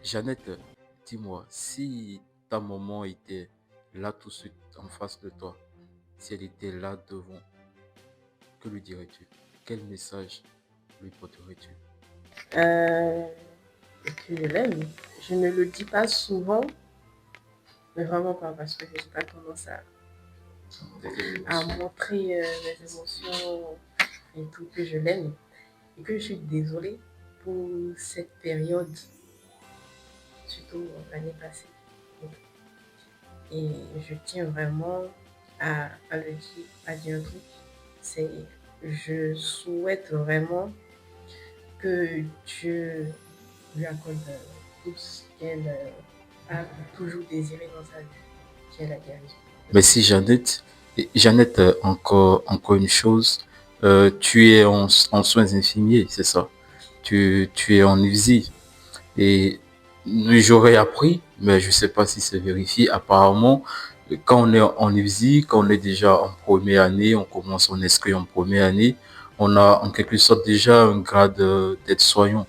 Jeannette, dis-moi, si ta maman était là tout de suite en face de toi, si elle était là devant, que lui dirais-tu? Quel message lui porterais-tu? Euh, que je l'aime. Je ne le dis pas souvent, mais vraiment pas parce que je n'ai pas tendance à montrer mes émotions et tout, que je l'aime et que je suis désolée pour cette période, surtout l'année passée. Et je tiens vraiment à dire un truc. C'est, je souhaite vraiment que Dieu lui accorde tout ce qu'elle a toujours désiré dans sa vie, qu'elle a guéri. Merci Jeannette. Et Jeannette, encore une chose, tu es en soins infirmiers, c'est ça? Tu es en IFSI. Et j'aurais appris, mais je ne sais pas si c'est vérifié. Apparemment, quand on est en IFSI, quand on est déjà en première année, on commence, on inscrit en première année, on a en quelque sorte déjà un grade d'aide-soignant.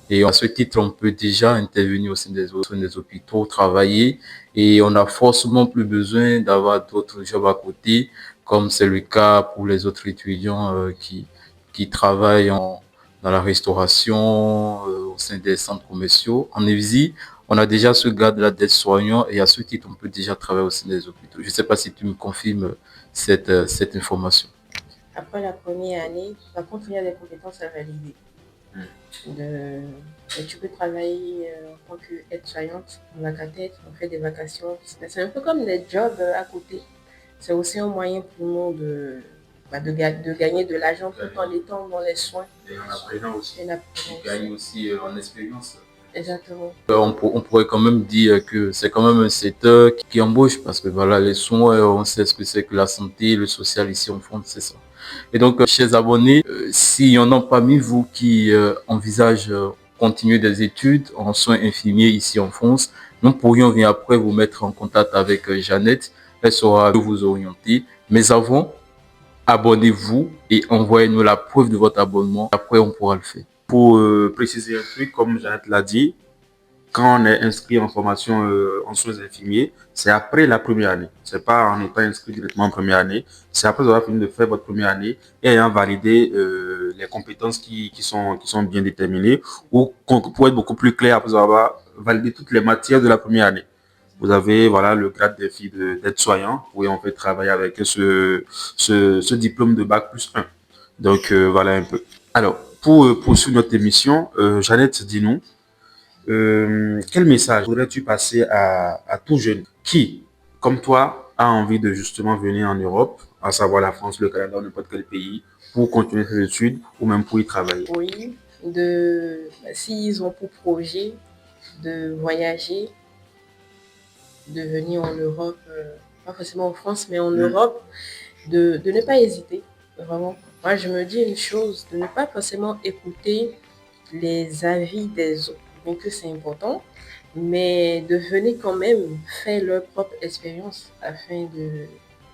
Et à ce titre, on peut déjà intervenir au sein des hôpitaux, travailler, et on n'a forcément plus besoin d'avoir d'autres jobs à côté, comme c'est le cas pour les autres étudiants qui travaillent dans la restauration, au sein des centres commerciaux. En EVSI, on a déjà ce grade-là d'aide-soignant, et à ce titre, on peut déjà travailler au sein des hôpitaux. Je ne sais pas si tu me confirmes cette information. Après la première année, par contre, il y a des compétences à valider. De, et tu peux travailler en tant qu'aide-soignante en vacatette, on fait des vacations. C'est un peu comme des jobs à côté. C'est aussi un moyen pour nous de gagner de l'argent tout en étant dans les soins. Et en apprenant aussi. On gagne aussi en expérience. Exactement. On pourrait quand même dire que c'est quand même un secteur qui embauche parce que voilà, les soins, on sait ce que c'est que la santé, le social ici en France, c'est ça. Et donc, chers abonnés, s'il y en a parmi vous qui envisagent continuer des études en soins infirmiers ici en France, nous pourrions bien après vous mettre en contact avec Jeannette. Elle saura vous orienter. Mais avant, abonnez-vous et envoyez-nous la preuve de votre abonnement. Après, on pourra le faire. Pour préciser un truc, comme Jeannette l'a dit, quand on est inscrit en formation en soins infirmiers, c'est après la première année. C'est pas en étant inscrit directement en première année. C'est après avoir fini de faire votre première année et ayant validé les compétences qui sont bien déterminées, ou pour être beaucoup plus clair, après avoir validé toutes les matières de la première année. Vous avez voilà le grade des filles d'aide-soignant, où on fait travailler avec ce diplôme de bac plus 1. Donc voilà un peu. Alors, pour poursuivre notre émission, Jeannette, dis-nous, quel message voudrais-tu passer à tout jeune qui, comme toi, a envie de justement venir en Europe, à savoir la France, le Canada ou n'importe quel pays, pour continuer ses études ou même pour y travailler? Oui, s'ils ont pour projet de voyager, de venir en Europe, pas forcément en France, mais en Europe, de ne pas hésiter, vraiment. Moi, je me dis une chose, de ne pas forcément écouter les avis des autres, bien que c'est important, mais de venir quand même faire leur propre expérience afin de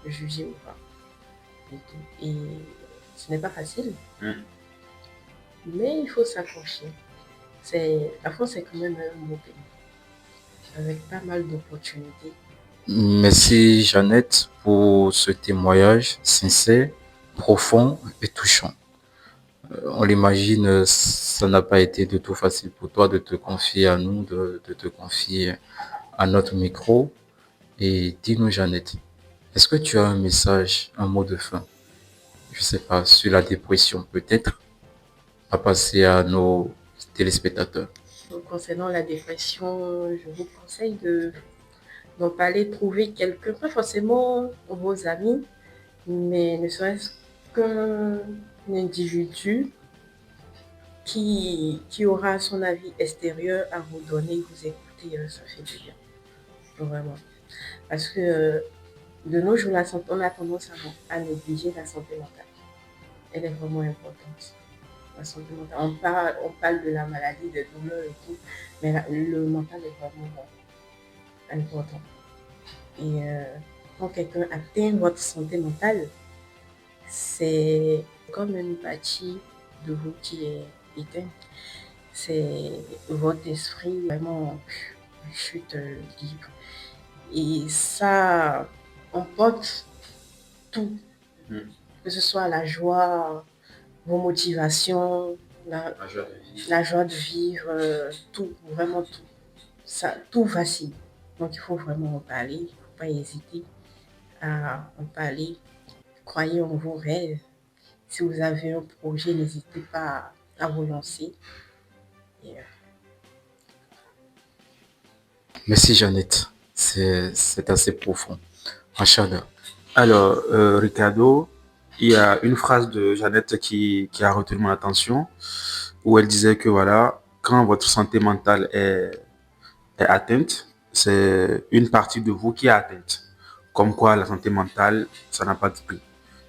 juger ou pas. Et ce n'est pas facile, mais il faut s'accrocher. La France est quand même un beau pays, avec pas mal d'opportunités. Merci Jeannette pour ce témoignage sincère, profond et touchant. On l'imagine, ça n'a pas été du tout facile pour toi de te confier à nous, de te confier à notre micro. Et dis-nous Jeannette, est-ce que tu as un message, un mot de fin, je sais pas, sur la dépression peut-être, à passer à nos téléspectateurs? Donc, concernant la dépression, je vous conseille d'en parler, trouver quelqu'un, pas forcément vos amis, mais ne serait-ce qu'un individu qui aura son avis extérieur à vous donner, vous écouter, ça fait du bien, vraiment. Parce que de nos jours, on a tendance à négliger la santé mentale. Elle est vraiment importante. La santé mentale. On parle de la maladie, des douleurs et tout, mais le mental est vraiment important. Et quand quelqu'un atteint votre santé mentale, c'est comme une partie de vous qui est éteinte. c'est votre esprit vraiment chute libre. Et ça emporte tout, que ce soit la joie, vos motivations, la joie de vivre, tout, vraiment tout. Ça, tout vacille. Donc il faut vraiment en parler, il ne faut pas hésiter à en parler. Croyez en vos rêves. Si vous avez un projet, n'hésitez pas à vous lancer. Et, Merci Jeannette, c'est assez profond. Machallah. Alors, Ricardo, il y a une phrase de Jeannette qui a retenu mon attention, où elle disait que voilà, quand votre santé mentale est atteinte, c'est une partie de vous qui est atteinte. Comme quoi, la santé mentale, ça n'a pas de prix.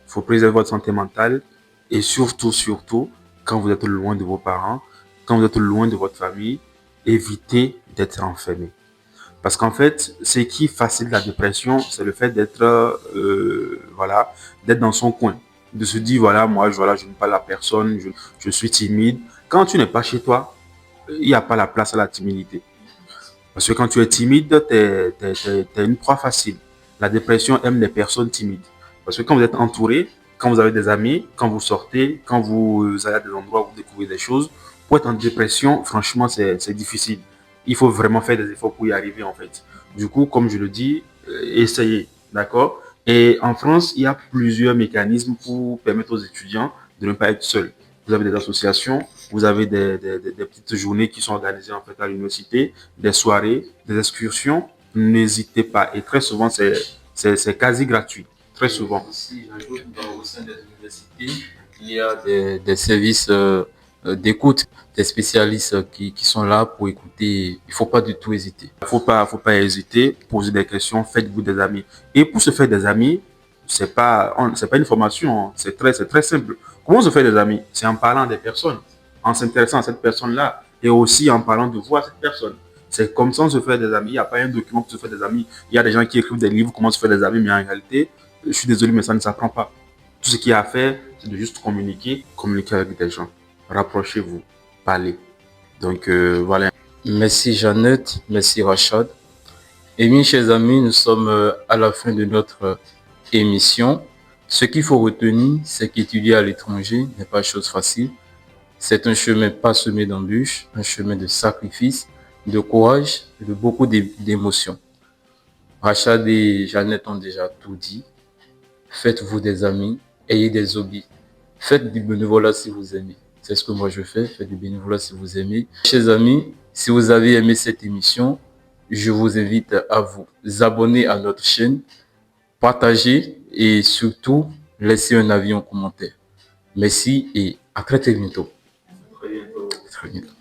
Il faut préserver votre santé mentale et surtout, surtout, quand vous êtes loin de vos parents, quand vous êtes loin de votre famille, évitez d'être enfermé. Parce qu'en fait, ce qui facilite la dépression, c'est le fait d'être voilà, d'être dans son coin. De se dire, voilà, moi, voilà, je n'aime pas la personne, je suis timide. Quand tu n'es pas chez toi, il n'y a pas la place à la timidité. Parce que quand tu es timide, tu es une proie facile. La dépression aime les personnes timides. Parce que quand vous êtes entouré, quand vous avez des amis, quand vous sortez, quand vous allez à des endroits où vous découvrez des choses, pour être en dépression, franchement, c'est difficile. Il faut vraiment faire des efforts pour y arriver, en fait. Du coup, comme je le dis, essayez, d'accord? Et en France, il y a plusieurs mécanismes pour permettre aux étudiants de ne pas être seuls. Vous avez des associations, vous avez des petites journées qui sont organisées en fait à l'université, des soirées, des excursions. N'hésitez pas. Et très souvent, c'est quasi gratuit. Très souvent. Aussi, j'ajoute au sein des universités, il y a des services d'écoute, des spécialistes qui sont là pour écouter. Il ne faut pas du tout hésiter. Faut pas hésiter. Posez des questions. Faites-vous des amis. Et pour se faire des amis, c'est pas une formation. C'est très simple. Comment se faire des amis? C'est en parlant des personnes, en s'intéressant à cette personne-là et aussi en parlant de vous à cette personne. C'est comme ça on se fait des amis. Il n'y a pas un document pour se faire des amis. Il y a des gens qui écrivent des livres comment se faire des amis, mais en réalité, je suis désolé, mais ça ne s'apprend pas. Tout ce qu'il y a à faire, c'est de juste communiquer avec des gens. Rapprochez-vous, parlez. Donc voilà. Merci Jeannette, merci Rachad. Et mes chers amis, nous sommes à la fin de notre émission. Ce qu'il faut retenir, c'est qu'étudier à l'étranger n'est pas chose facile. C'est un chemin parsemé d'embûches, un chemin de sacrifice, de courage, de beaucoup d'émotions. Rachad et Jeannette ont déjà tout dit. Faites-vous des amis, ayez des hobbies. Faites du bénévolat si vous aimez. C'est ce que moi je fais, faites du bénévolat si vous aimez. Chers amis, si vous avez aimé cette émission, je vous invite à vous abonner à notre chaîne, partager et surtout laisser un avis en commentaire. Merci et à très bientôt. Très bientôt. Très bientôt.